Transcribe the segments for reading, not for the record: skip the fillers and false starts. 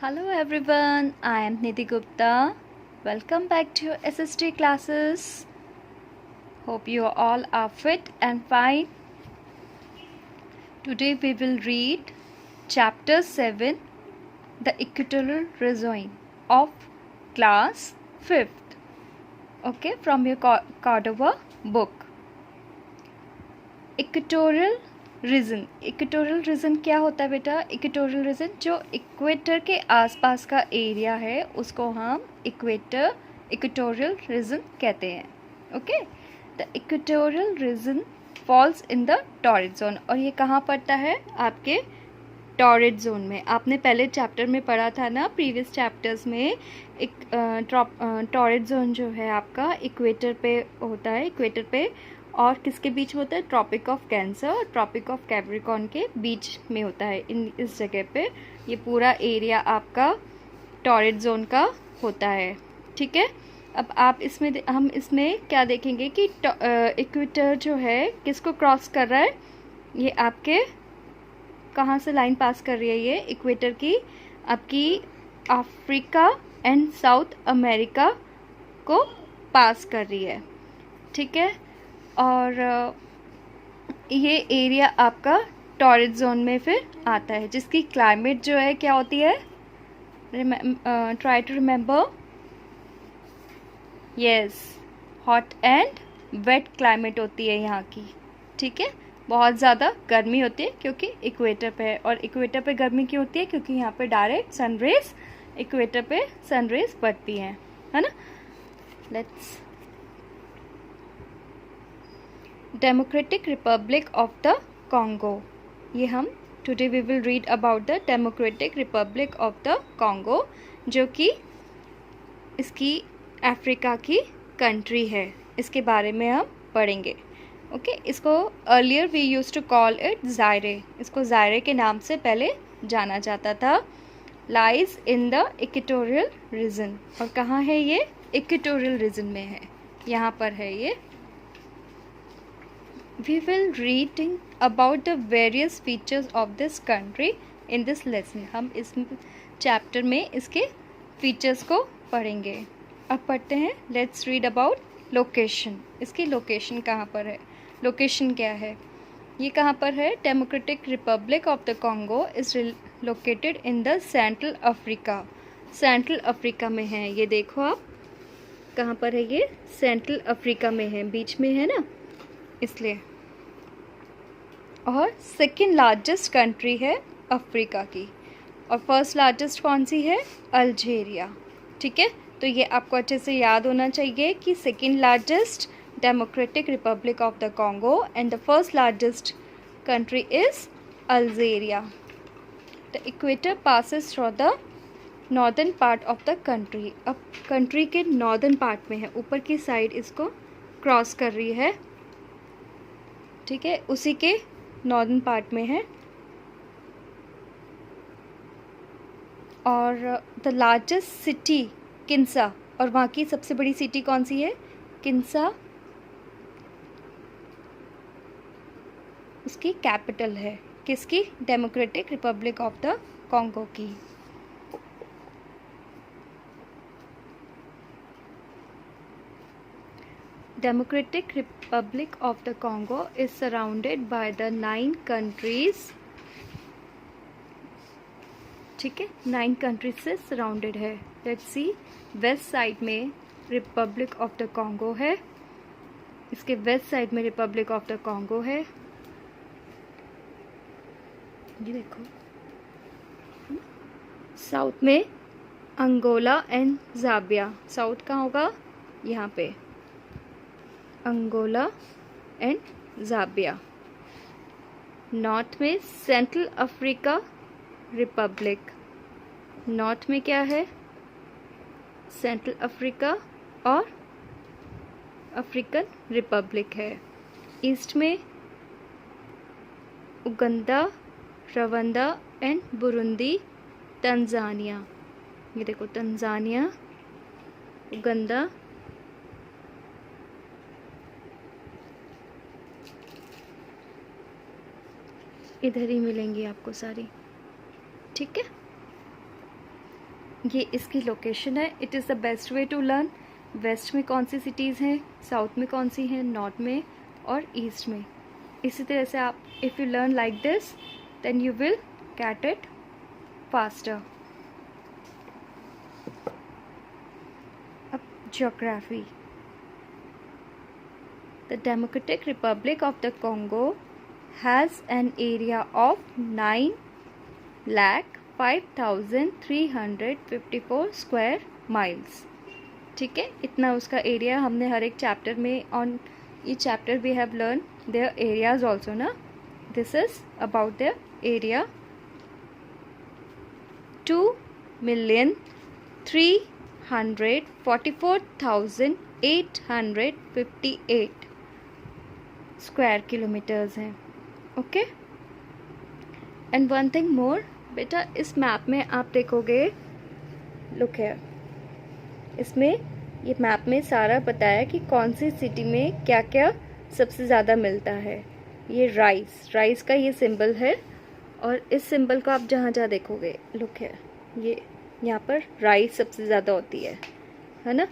Hello everyone, I am Nidhi Gupta. Welcome back to your SST classes. Hope you all are fit and fine. Today we will read Chapter 7, The Equatorial Region of Class 5th. Okay, from your Cordova book. Equatorial region क्या होता है बेटा? Equatorial region जो equator के आसपास का area है उसको हम इक्वेटोरियल रीजन कहते हैं. Okay, the equatorial reason falls in the torrid zone. और ये कहाँ पड़ता है? आपके टॉरिड जोन में. आपने पहले चैप्टर में पढ़ा था ना, प्रीवियस चैप्टर्स में. टॉरिड जोन जो है आपका इक्वेटर पे होता है, इक्वेटर पे. और किसके बीच होता है? ट्रॉपिक ऑफ कैंसर और ट्रॉपिक ऑफ कैप्रिकॉर्न के बीच में होता है. इस जगह पे ये पूरा एरिया आपका टॉरिड जोन का होता है. ठीक है. अब हम इसमें क्या देखेंगे कि इक्वेटर जो है किसको क्रॉस कर रहा है? ये आपके कहाँ से लाइन पास कर रही है? ये इक्वेटर की आपकी अफ्रीका एंड साउथ अमेरिका को पास कर रही है. ठीक है. और ये एरिया आपका टॉरिड जोन में फिर आता है, जिसकी क्लाइमेट जो है क्या होती है? Try to remember. Yes, hot and wet climate होती है यहाँ की. ठीक है. बहुत ज़्यादा गर्मी होती है क्योंकि इक्वेटर पे है. और इक्वेटर पे गर्मी क्यों होती है? क्योंकि यहाँ पे डायरेक्ट सनरेज इक्वेटर पे सनरेज पड़ती हैं, है ना. Let's Democratic Republic of the Congo. ये हम today we will read about the Democratic Republic of the Congo, जो कि इसकी अफ्रीका की कंट्री है. इसके बारे में हम पढ़ेंगे. ओके. इसको earlier we use to call it Zaire. इसको ज़ायरे के नाम से पहले जाना जाता था. Lies in the equatorial region. और कहाँ है ये? इक्वेटोरियल रीजन में है, यहाँ पर है ये. We will reading about the various features of this country in this lesson. हम इस चैप्टर में इसके फीचर्स को पढ़ेंगे. अब पढ़ते हैं. Let's read about location. इसकी लोकेशन कहाँ पर है? लोकेशन क्या है? ये कहाँ पर है? Democratic Republic of the Congo is located in the central Africa. Central Africa में है. ये देखो आप कहाँ पर है? ये सेंट्रल अफ्रीका में है, बीच में है ना, इसलिए. और सेकेंड लार्जेस्ट कंट्री है अफ्रीका की. और फर्स्ट लार्जेस्ट कौन सी है? अल्जीरिया. ठीक है. तो ये आपको अच्छे से याद होना चाहिए कि second largest democratic Republic of the Congo and the first largest country is Algeria. The equator passes through the northern part of the country. अब कंट्री के नॉर्दर्न पार्ट में है, ऊपर की साइड इसको क्रॉस कर रही है. ठीक है. उसी के नॉर्दर्न पार्ट में है. और द लार्जेस्ट सिटी किन्सा. और वहाँ की सबसे बड़ी सिटी कौन सी है? किन्सा उसकी कैपिटल है. किसकी? Democratic Republic of the Congo की. Democratic Republic of the Congo is surrounded by the 9 countries. ठीक है. 9 कंट्रीज से सराउंडेड है. Let's see. वेस्ट साइड में रिपब्लिक ऑफ द कॉन्गो है. इसके वेस्ट साइड में रिपब्लिक ऑफ द कॉन्गो है. ये देखो. साउथ में अंगोला एंड ज़ाम्बिया. साउथ कहाँ होगा? यहाँ पे अंगोला एंड ज़ाम्बिया. नॉर्थ में सेंट्रल अफ्रीका रिपब्लिक. नॉर्थ में क्या है? सेंट्रल अफ्रीका और अफ्रीकन रिपब्लिक है. ईस्ट में उगंडा, रवांडा एंड बुरुंडी, तंजानिया. ये देखो, तंजानिया, उगंडा, इधर ही मिलेंगी आपको सारी. ठीक है. ये इसकी लोकेशन है. It is the best way to learn. West में कौन सी सिटीज़ हैं, साउथ में कौन सी हैं, नॉर्थ में और ईस्ट में. इसी तरह से आप if you learn like this then you will get it faster. अब geography. The Democratic Republic of the Congo has an area of 9,05,354 square miles. ठीक है, इतना उसका एरिया. हमने हर एक चैप्टर में on each chapter we have learn their areas also ना. This is about their area. 2,344,858 square kilometres हैं. Okay. And one thing more बेटा, इस मैप में आप देखोगे, लुक हियर, इसमें ये मैप में सारा बताया कि कौन सी सिटी में क्या क्या सबसे ज़्यादा मिलता है. ये राइस का ये सिंबल है और इस सिंबल को आप जहाँ जहाँ देखोगे, लुक हियर, ये यहाँ पर राइस सबसे ज़्यादा होती है ना.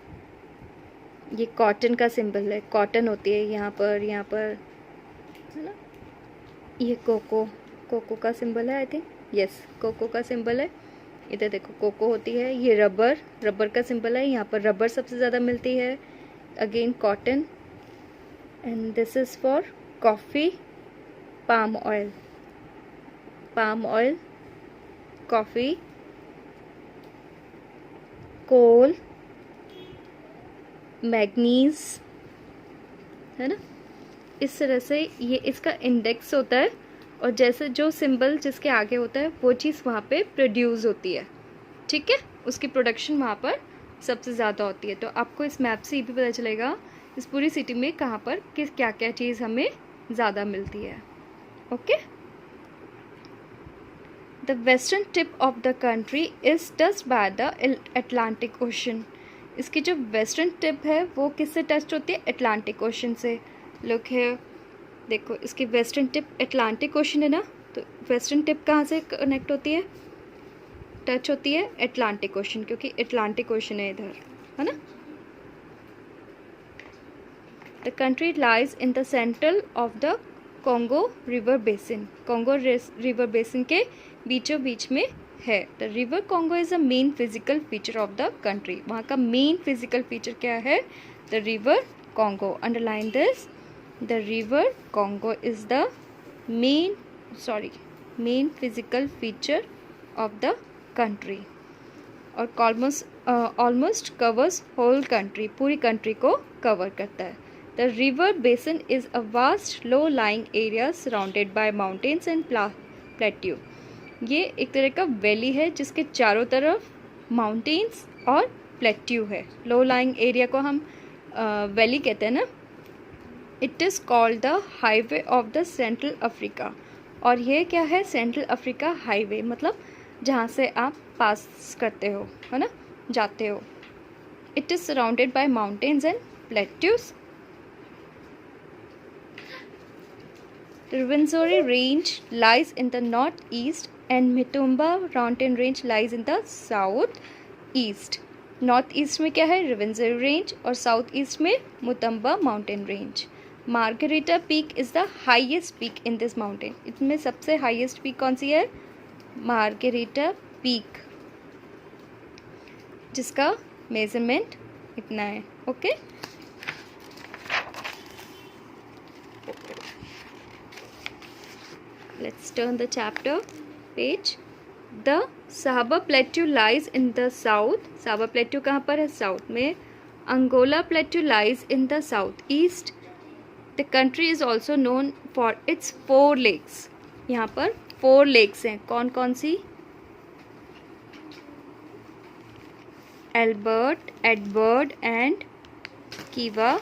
ये कॉटन का सिंबल है, कॉटन होती है यहाँ पर है ना. ये कोको का सिंबल है, आई थिंक. यस, कोको का सिंबल है. इधर देखो कोको होती है. ये रबर का सिंबल है, यहाँ पर रबर सबसे ज़्यादा मिलती है. Again cotton. And this is for coffee, palm oil, coffee, coal, manganese, है ना. इस तरह से ये इसका इंडेक्स होता है और जैसे जो सिंबल जिसके आगे होता है वो चीज़ वहाँ पे प्रोड्यूस होती है. ठीक है, उसकी प्रोडक्शन वहाँ पर सबसे ज़्यादा होती है. तो आपको इस मैप से ये भी पता चलेगा इस पूरी सिटी में कहाँ पर क्या क्या चीज़ हमें ज़्यादा मिलती है. Okay. The western tip of the country is touched by the Atlantic ocean. इसकी जो वेस्टर्न टिप है वो किससे टच होती है? अटलांटिक ओशन से. लुक हियर, देखो इसकी वेस्टर्न टिप अटलांटिक ओशन है ना, तो वेस्टर्न टिप कहाँ से कनेक्ट होती है, टच होती है अटलांटिक ओशन, क्योंकि अटलांटिक ओशन है इधर, है ना. The country lies in the central of the Congo river basin. Congo river basin के बीचों बीच में है. The river Congo is a main physical feature of the country. वहाँ का मेन फिजिकल फीचर क्या है? The river Congo. Underline this. The river Congo is the main physical feature of the country. और almost covers whole country. पूरी country को cover करता है. The river basin is a vast low lying area surrounded by mountains and plateau. ये एक तरह का valley है जिसके चारों तरफ माउंटेन्स और प्लेट्यू है. लो लाइंग एरिया को हम वैली कहते हैं ना. It is called the highway of the central Africa. और ये क्या है? सेंट्रल अफ्रीका हाईवे, मतलब जहाँ से आप पास करते हो, है ना, जाते हो. It is surrounded by mountains and plateaus. The Rwenzori Range lies in the northeast and Mitumba Mountain Range lies in the southeast. North-East में क्या है? Rwenzori Range और साउथ ईस्ट में Mutumba Mountain Range. Margarita Peak is the highest peak in this mountain. इसमें सबसे highest peak कौन सी है? Margarita Peak, जिसका मेजरमेंट इतना है. Okay. Let's turn the chapter page. The Sahaba Plateau lies in the south. Sahaba Plateau कहाँ पर है? साउथ में. Angola Plateau lies in the southeast. The country is also known for its 4 lakes. यहाँ पर 4 lakes हैं. कौन कौन सी? Albert, Edward and Kiva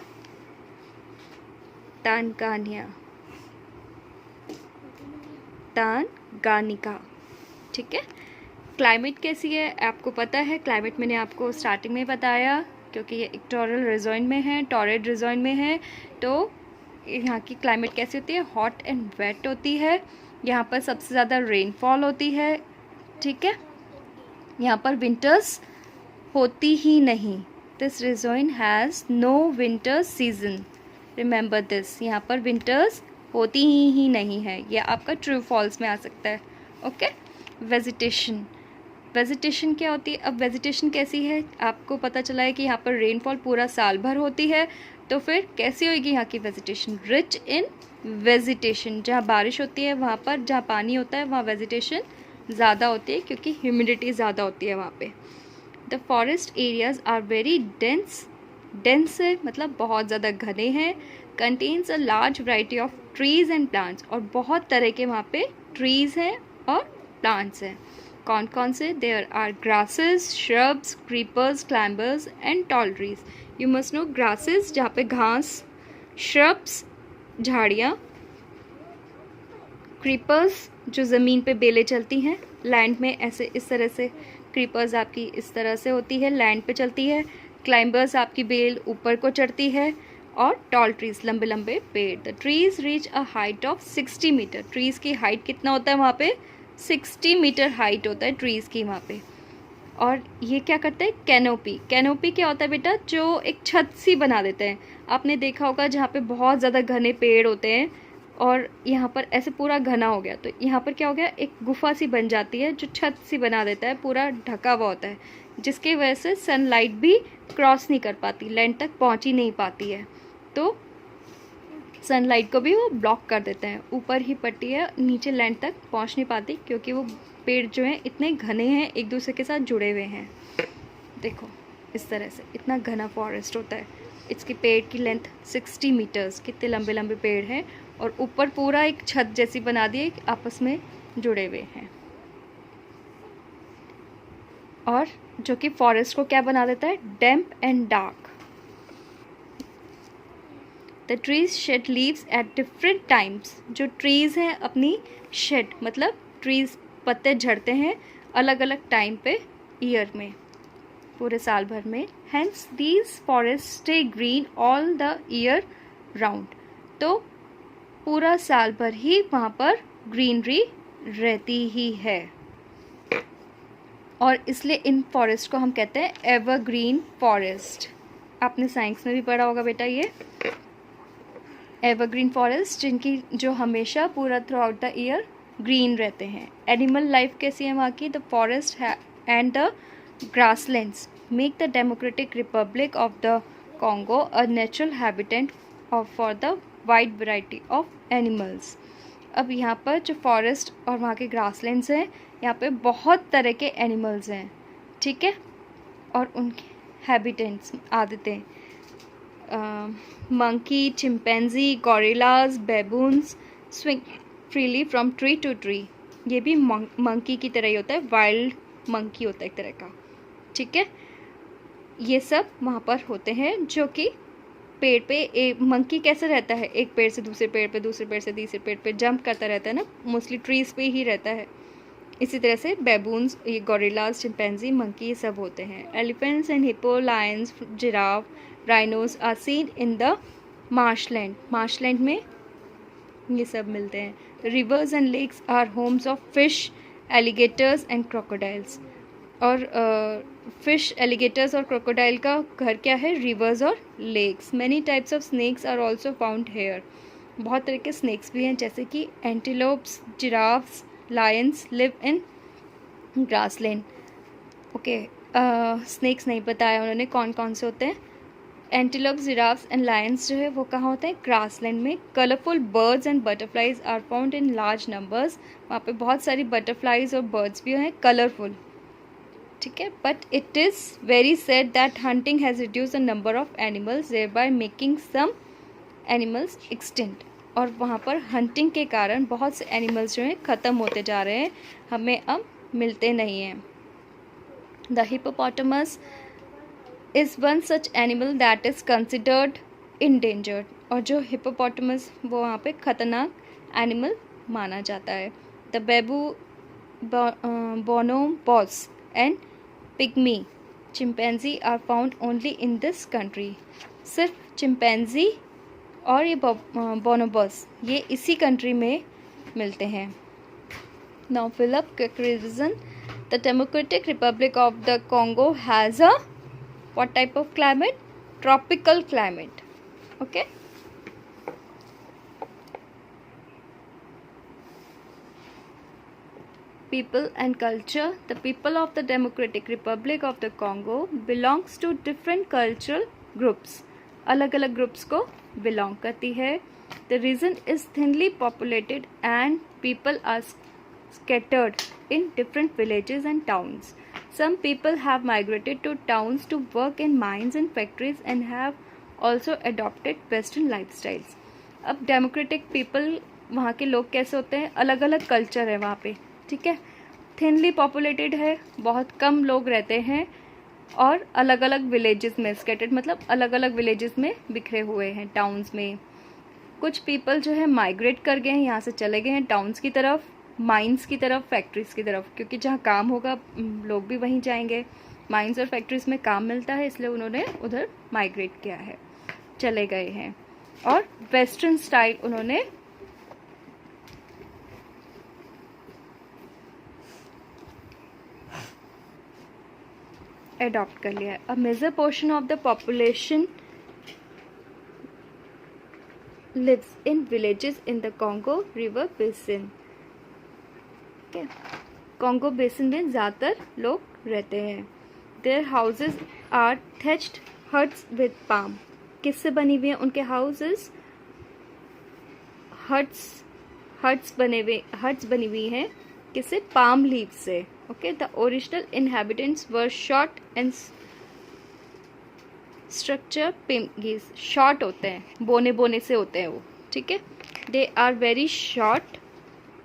तानगानिका. ठीक है. क्लाइमेट कैसी है आपको पता है? क्लाइमेट मैंने आपको स्टार्टिंग में बताया, क्योंकि ये इक्वेटोरियल रिजॉन में है, टॉरेड रिजॉन में है, तो यहाँ की क्लाइमेट कैसी होती है? हॉट एंड वेट होती है. यहाँ पर सबसे ज़्यादा रेनफॉल होती है. ठीक है. यहाँ पर विंटर्स होती ही नहीं। This region has no winter season. Remember this, यहाँ पर विंटर्स होती ही नहीं है। ये आपका ट्रू फॉल्स में आ सकता है। ओके। वेजिटेशन, वेजिटेशन क्या होती है? अब वेजिटेशन कैसी है? आपको पता चला है कि यहाँ पर रेनफॉल पूरा साल भर होती है, तो फिर कैसी होगी यहाँ की वेजिटेशन? Rich in vegetation. जहाँ बारिश होती है वहाँ पर, जहाँ पानी होता है वहाँ वेजिटेशन ज़्यादा होती है, क्योंकि ह्यूमिडिटी ज़्यादा होती है वहाँ पे। The forest areas are very dense. Dense है मतलब बहुत ज़्यादा घने हैं। Contains a large variety of trees and plants, और बहुत तरह के वहाँ पे ट्रीज़ हैं और प्लांट्स हैं। कौन कौन से? There are grasses, shrubs, creepers, climbers and tall trees. You must know grasses जहाँ पे घास, श्रब्स झाड़ियाँ, क्रीपर्स जो ज़मीन पे बेलें चलती हैं लैंड में, ऐसे इस तरह से क्रीपर्स आपकी इस तरह से होती है, लैंड पे चलती है। क्लाइंबर्स आपकी बेल ऊपर को चढ़ती है। और टॉल ट्रीज लंबे लंबे पेड़। The trees reach a height of 60 metre. Trees की हाइट कितना होता है वहाँ पे? 60 मीटर हाइट होता है ट्रीज़ की वहाँ पे। और ये क्या करते हैं? कैनोपी। कैनोपी क्या होता है बेटा? जो एक छत सी बना देते हैं। आपने देखा होगा जहाँ पे बहुत ज़्यादा घने पेड़ होते हैं और यहाँ पर ऐसे पूरा घना हो गया, तो यहाँ पर क्या हो गया? एक गुफा सी बन जाती है जो छत सी बना देता है, पूरा ढका हुआ होता है, जिसकी वजह से सनलाइट भी क्रॉस नहीं कर पाती, लैंड तक पहुँच ही नहीं पाती है, तो सनलाइट को भी वो ब्लॉक कर देते हैं। ऊपर ही पट्टी है, नीचे लैंड तक पहुँच नहीं पाती, क्योंकि वो पेड़ जो हैं इतने घने हैं, एक दूसरे के साथ जुड़े हुए हैं। देखो इस तरह से इतना घना फॉरेस्ट होता है। इसके पेड़ की लेंथ 60 मीटर्स, कितने लंबे लंबे पेड़ हैं, और ऊपर पूरा एक छत जैसी बना दी है, आपस में जुड़े हुए हैं। और जो कि फॉरेस्ट को क्या बना देता है? Damp and dark. The trees shed leaves at different times. जो ट्रीज़ हैं अपनी शेड मतलब ट्रीज़ पत्ते झड़ते हैं अलग अलग टाइम पे, ईयर में, पूरे साल भर में। Hence these forest stay green all the year round. तो पूरा साल भर ही वहाँ पर ग्रीनरी रहती ही है, और इसलिए इन फॉरेस्ट को हम कहते हैं एवरग्रीन फॉरेस्ट। आपने साइंस में भी पढ़ा होगा बेटा ये एवरग्रीन फॉरेस्ट, जिनकी जो हमेशा पूरा through out the year green रहते हैं। एनिमल लाइफ कैसी है वहाँ की? The forest and the grasslands make the Democratic Republic of the Congo a natural habitat for the wide variety of animals. अब यहाँ पर जो फॉरेस्ट और वहाँ के ग्रासलैंड्स हैं, यहाँ पे बहुत तरह के एनिमल्स हैं, ठीक है, और उनके हैबिटेट्स आदतें, monkey, chimpanzee, gorillas, baboons swing freely from tree to tree. ये भी मंकी की तरह ही होता है, वाइल्ड मंकी होता है एक तरह का, ठीक है। ये सब वहाँ पर होते हैं जो कि पेड़ पे मंकी कैसे रहता है? एक पेड़ से दूसरे पेड़ पे, दूसरे पेड़ से तीसरे पेड़ पे जंप करता रहता है ना, मोस्टली ट्रीज़ पे ही रहता है। इसी तरह से बेबून्स, ये गोरिल्लाज, चिंपैंजी, मंकी ये सब होते हैं। Elephants and hippo, lions, giraffe, rhinos are seen in the marshland. Marshland में ये सब मिलते हैं। Rivers and lakes are homes of fish, alligators and crocodiles. और फिश, एलिगेटर्स और क्रोकोडाइल का घर क्या है? रिवर्स और lakes. Many types of snakes are also found here. बहुत तरह के स्नेक्स भी हैं, जैसे कि antelopes, giraffes, lions live in grassland. Okay, snakes नहीं बताया उन्होंने कौन कौन से होते हैं। एंटीलोप, जिराफ्स एंड लायंस जो है वो कहाँ होते हैं? ग्रासलैंड में। Colourful birds and butterflies are found in large numbers. वहाँ पे बहुत सारी बटरफ्लाइज और बर्ड्स भी हैं कलरफुल, ठीक है। But it is very sad that hunting has reduce the number of animals thereby making some animals extinct. और वहाँ पर हंटिंग के कारण बहुत से एनिमल्स जो हैं ख़त्म होते जा रहे हैं, हमें अब मिलते नहीं हैं। The hippopotamus is one such animal that is considered endangered. और जो हिप्पोपोटामस वो वहाँ पे ख़तरनाक एनिमल माना जाता है। The baboon, bonobos and pygmy chimpanzee are found only in this country. सिर्फ चिंपैंजी और ये बोनोबोस ये इसी कंट्री में मिलते हैं। Now fill up quick revision. The Democratic Republic of the Congo has a what type of climate? Tropical climate. Okay. People and culture. The people of the Democratic Republic of the Congo belongs to different cultural groups. अलग अलग groups को belong करती है. The region is thinly populated and people are scattered in different villages and towns. Some people have migrated to towns to work in mines and factories and have also adopted Western lifestyles. अब democratic people वहाँ के लोग कैसे होते हैं? अलग अलग culture है वहाँ पे, ठीक है. थिनली पॉपुलेटेड है, बहुत कम लोग रहते हैं और अलग अलग विलेजेस में स्कैटर्ड मतलब अलग अलग विलेजेस में बिखरे हुए हैं, टाउन्स में. कुछ पीपल जो है माइग्रेट कर गए हैं, यहाँ से चले गए हैं टाउन्स की तरफ, माइंस की तरफ, फैक्ट्रीज़ की तरफ, क्योंकि जहाँ काम होगा लोग भी वहीं जाएंगे. माइंस और फैक्ट्रीज़ में काम मिलता है, इसलिए उन्होंने उधर माइग्रेट किया है, चले गए हैं. और वेस्टर्न स्टाइल उन्होंने एडॉप्ट कर लिया है. A major portion of the population lives in villages in the Congo River Basin. Okay. Congo Basin में ज़्यादातर लोग रहते हैं. Their houses are thatched huts with palm. किससे बनी हुई हैं उनके houses? huts बनी हुई हैं किससे? palm leaves से. Okay. The original inhabitants were short and structure pygmies. Short होते हैं, बोने से होते हैं वो, ठीक है. They are very short,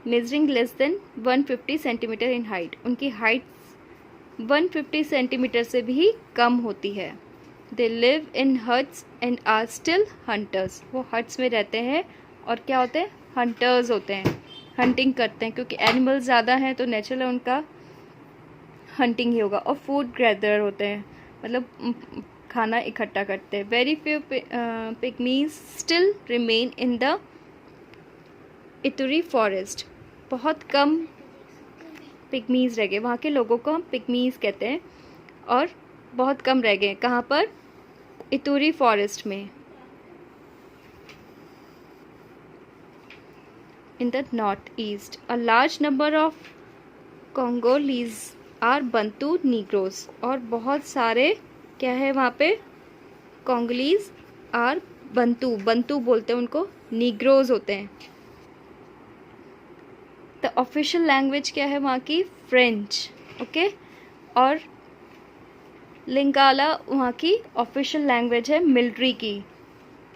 measuring less than 150 centimetre in height. उनकी हाइट 150 सेंटीमीटर से भी कम होती है. They live in huts and are still hunters. वो हट्स में रहते हैं और क्या होते हैं? हंटर्स होते हैं, हंटिंग करते हैं, क्योंकि एनिमल्स ज़्यादा हैं तो नेचुरल उनका हंटिंग ही होगा. और फूड गैदरर होते हैं, मतलब खाना इकट्ठा करते हैं. Very few pygmies still remain in the Ituri forest. बहुत कम पिग्मीज रह गए, वहाँ के लोगों को हम पिग्मीज कहते हैं, और बहुत कम रह गए. कहाँ पर? इतुरी फॉरेस्ट में, in the north east. A large number of Congolese are Bantu negroes. और बहुत सारे क्या है वहाँ पे? कोंगोलीज आर बंतू बोलते हैं उनको, नीग्रोज होते हैं. द ऑफिशियल लैंग्वेज क्या है वहाँ की? फ्रेंच. ओके. और लिंगाला वहाँ की ऑफिशियल लैंग्वेज है मिलिट्री की.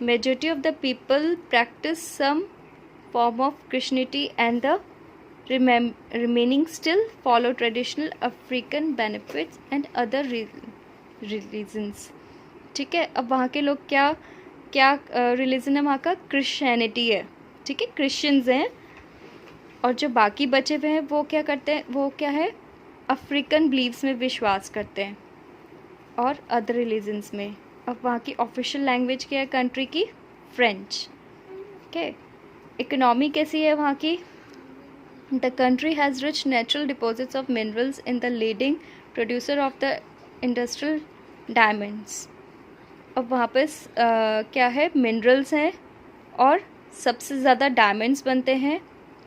Majority of the people practise some form of Christianity and the remaining still follow traditional African benefits and other religions. ठीक है. अब वहाँ के लोग क्या रिलीजन है वहाँ का? क्रिश्चियनिटी है, ठीक है, क्रिश्चियंस हैं. और जो बाकी बचे हुए हैं वो क्या करते हैं? वो क्या है? अफ्रीकन बिलीव्स में विश्वास करते हैं और अदर रिलीजन्स में. अब वहाँ की ऑफिशियल लैंग्वेज क्या है कंट्री की? फ्रेंच. ओके. इकोनॉमी कैसी है वहाँ की? The country has rich natural deposits of minerals in the leading producer of the industrial diamonds. अब वहाँ पे क्या है? मिनरल्स हैं और सबसे ज़्यादा डायमंड्स बनते हैं.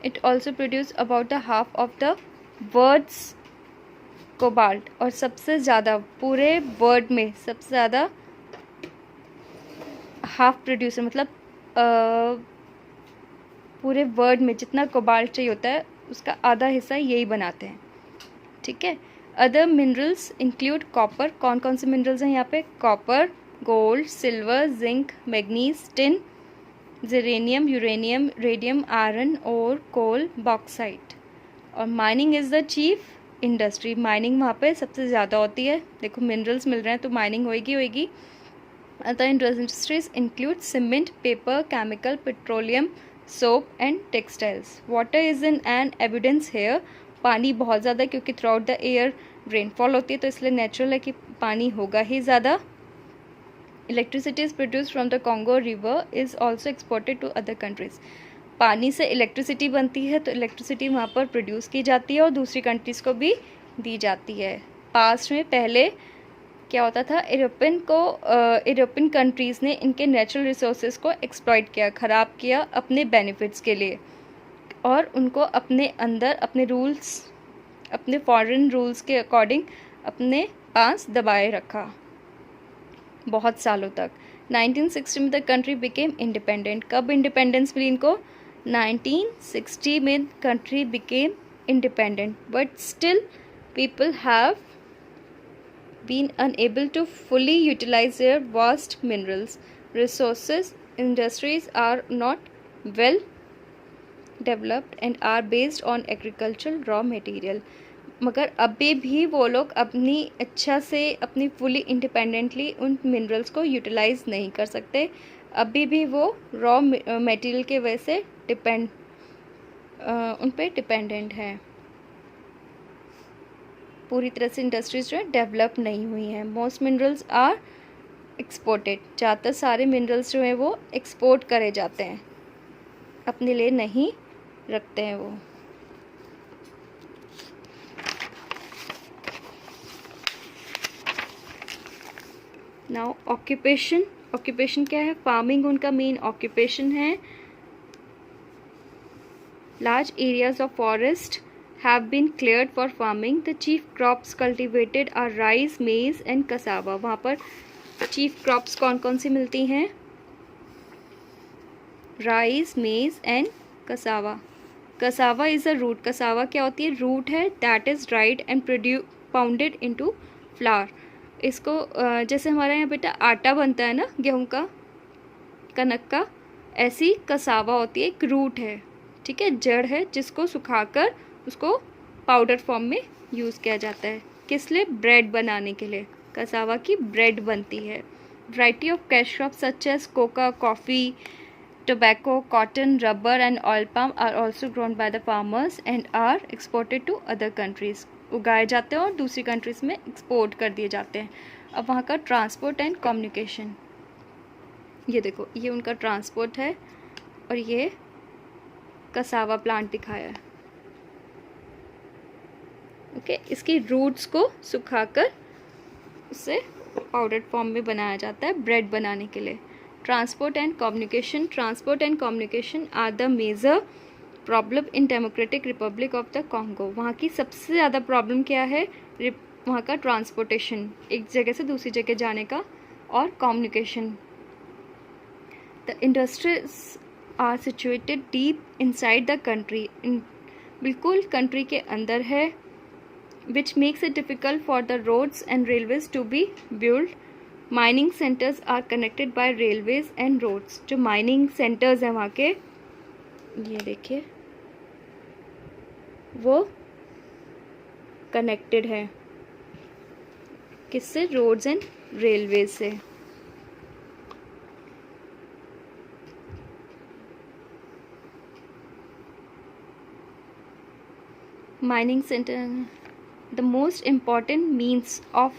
It also produce about the half of the world's cobalt. और सबसे ज़्यादा पूरे वर्ल्ड में सबसे ज़्यादा हाफ प्रोड्यूसर मतलब पूरे वर्ल्ड में जितना कोबाल्ट चाहिए होता है उसका आधा हिस्सा यही बनाते हैं, ठीक है. Other minerals include copper. कौन कौन से मिनरल्स हैं यहाँ पे? Copper, gold, silver, zinc, manganese, tin, geranium, uranium, radium, iron और कोल, बॉक्साइट. और mining is the chief industry. Mining वहाँ पे सबसे ज़्यादा होती है. देखो मिनरल्स मिल रहे हैं तो माइनिंग होएगी. Other industries include cement, paper, chemical, petroleum, soap and textiles. Water is an evidence here. पानी बहुत ज़्यादा, क्योंकि throughout the year rainfall होती है तो इसलिए नेचुरल है कि पानी होगा ही ज़्यादा. Electricity is produce from the Congo river is also exported to other countries. पानी से इलेक्ट्रिसिटी बनती है तो इलेक्ट्रिसिटी वहाँ पर प्रोड्यूस की जाती है और दूसरी कंट्रीज़ को भी दी जाती है। पास्ट में पहले क्या होता था, यूरोपियन कंट्रीज़ ने इनके नेचुरल रिसोर्सेज को एक्सप्लॉइट किया, ख़राब किया अपने बेनिफिट्स के लिए, और उनको अपने अंदर अपने रूल्स, अपने फॉरेन रूल्स के अकॉर्डिंग अपने पास दबाए रखा बहुत सालों तक। 1960 में द कंट्री बिकेम इंडिपेंडेंट। कब इंडिपेंडेंस मिली इनको? 1960 में country became independent, but still people have been unable to fully utilize their vast minerals resources. Industries are not well developed and are based on agricultural raw material. मगर अभी भी वो लोग अपनी अच्छा से अपनी फुली इंडिपेंडेंटली उन मिनरल्स को यूटिलाइज नहीं कर सकते। अभी भी वो रॉ मटेरियल के वजह से उन पे डिपेंडेंट है। पूरी तरह से इंडस्ट्रीज जो है डेवलप नहीं हुई हैं। Most minerals are exported. ज़्यादातर सारे मिनरल्स जो हैं वो एक्सपोर्ट करे जाते हैं, अपने लिए नहीं रखते हैं वो। नाउ ऑक्यूपेशन क्या है? फार्मिंग उनका मेन ऑक्यूपेशन है। Large areas of forest have been cleared for farming. The chief crops cultivated are rice, maize and cassava. वहाँ पर chief crops कौन कौन सी मिलती हैं? Rice, maize and cassava. Cassava is a root. cassava क्या होती है? root है that is dried and pounded into flour. इसको जैसे हमारे यहाँ बेटा आटा बनता है ना गेहूँ का, कनक का, ऐसी cassava होती है, एक रूट है, ठीक है, जड़ है, जिसको सुखाकर उसको पाउडर फॉर्म में यूज़ किया जाता है। किस लिए? ब्रेड बनाने के लिए कसावा की ब्रेड बनती है। Variety of cash crops such as coca, coffee, tobacco, cotton, rubber and oil palm are also grown by the farmers and are exported to other countries. उगाए जाते हैं और दूसरी कंट्रीज़ में एक्सपोर्ट कर दिए जाते हैं। अब वहाँ का ट्रांसपोर्ट एंड कम्युनिकेशन, ये देखो, ये उनका ट्रांसपोर्ट है और ये कसावा प्लांट दिखाया है। ओके, इसकी रूट्स को सुखाकर उससे पाउडर फॉर्म में बनाया जाता है ब्रेड बनाने के लिए। Transport and communication are the major problem in Democratic Republic of the Congo. वहाँ की सबसे ज़्यादा प्रॉब्लम क्या है? वहाँ का ट्रांसपोर्टेशन, एक जगह से दूसरी जगह जाने का, और communication. The industries are situated deep inside the country, बिल्कुल कंट्री के अंदर है, which makes it difficult for the roads and railways to be built. Mining centers are connected by railways and roads. जो mining centers हैं वहाँ के, ये देखिए, वो connected है किससे? roads and railways से। mining center, the most important means of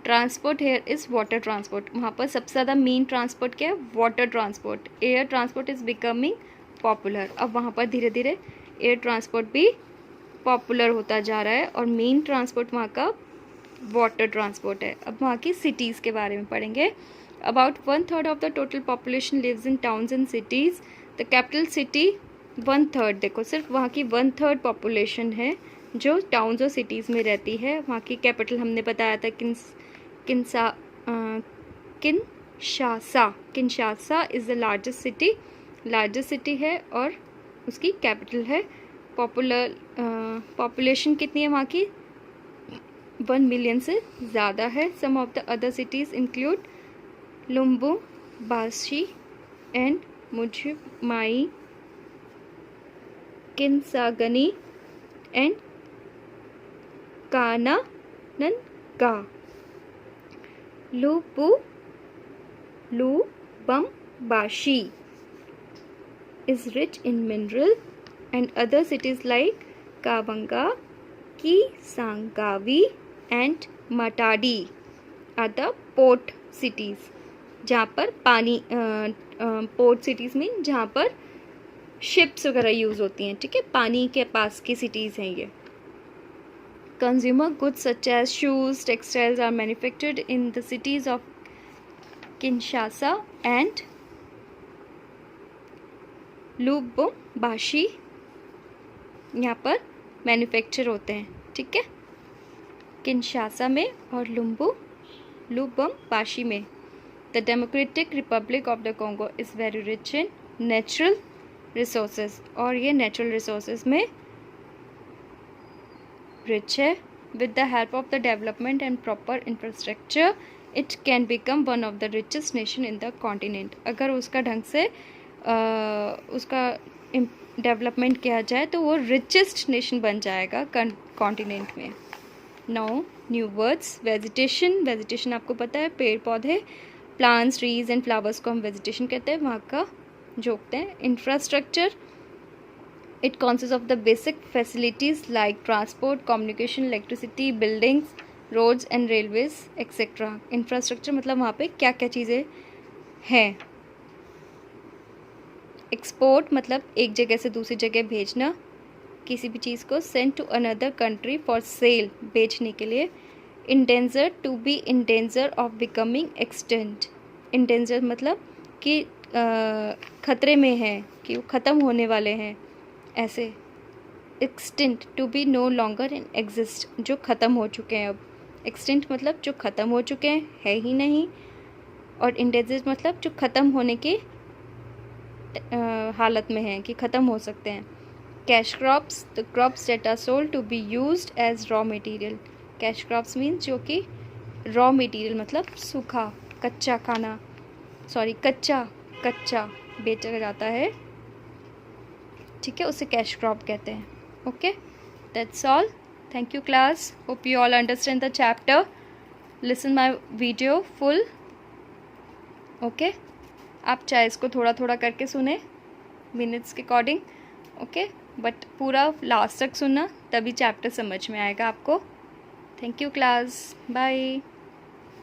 transport here is water transport. वहाँ पर सबसे ज़्यादा मेन ट्रांसपोर्ट क्या है? Water transport. Air transport is becoming popular. अब वहाँ पर धीरे धीरे एयर ट्रांसपोर्ट भी पॉपुलर होता जा रहा है और मेन ट्रांसपोर्ट वहाँ का वाटर ट्रांसपोर्ट है। अब वहाँ की सिटीज़ के बारे में पढ़ेंगे। About 1/3 of the total population lives in towns and cities. The capital city 1/3, देखो सिर्फ वहाँ की 1/3 पॉपुलेशन है जो टाउन्स और सिटीज़ में रहती है। वहाँ की कैपिटल हमने बताया था Kinshasa is the largest city है और उसकी कैपिटल है। पॉपुलेशन कितनी है वहाँ की? 1 मिलियन से ज़्यादा है। Some of the other cities include Lubumbashi and Mbujimayi, Kisangani and Kananga. Lubumbashi is rich in mineral and other cities like Kavanga, Kisangavi and Matadi are the port cities, जहाँ पर पानी पोर्ट सिटीज़ में जहाँ पर ships वगैरह use होती हैं, ठीक है, पानी के पास की सिटीज़ हैं ये। Consumer goods such as shoes, textiles are manufactured in the cities of Kinshasa and Lubumbashi. यहाँ पर मैन्युफैक्चर होते हैं, ठीक है, किनशासा में और लुबम्बाशी में. The Democratic Republic of the Congo is very rich in natural resources, और ये नेचुरल रिसोर्सेज में रिच है. With the help of the development and proper infrastructure it can become one of the richest nation in the continent. अगर उसका ढंग से उसका development किया जाए तो वो रिचेस्ट नेशन बन जाएगा कॉन्टिनेंट में. Now new words. Vegetation. Vegetation आपको पता है, पेड़ पौधे, प्लांट्स, ट्रीज एंड फ्लावर्स को हम वेजिटेशन कहते हैं, वहाँ का जोकते हैं. Infrastructure. It consist of the basic facilities like transport, communication, electricity, buildings, roads and railways etcetera. Infrastructure मतलब वहाँ पे क्या क्या चीज़ें हैं. एक्सपोर्ट मतलब एक जगह से दूसरी जगह भेजना किसी भी चीज़ को. Send to another country for sale, बेचने के लिए. Endanger, to be in danger of becoming extinct. Endanger मतलब कि खतरे में है, कि वो ख़त्म होने वाले हैं ऐसे. Extinct, to be no longer in exist, जो ख़त्म हो चुके हैं अब. एक्सटेंट मतलब जो ख़त्म हो चुके हैं, है ही नहीं. और इंडेंजर मतलब जो ख़त्म होने की हालत में हैं, कि ख़त्म हो सकते हैं. Cash crops, the crops that are sold to be used as raw material. Cash crops means जो कि रॉ मटेरियल मतलब सूखा कच्चा खाना, सॉरी कच्चा बेचा जाता है, ठीक है, उसे कैश क्रॉप कहते हैं. Okay, that's all. Thank you class. Hope you all understand the chapter. Listen my video full. Okay, आप चाहे इसको थोड़ा थोड़ा करके सुने मिनट्स के अकॉर्डिंग, ओके, बट पूरा लास्ट तक सुनना, तभी चैप्टर समझ में आएगा आपको. Thank you class. बाय.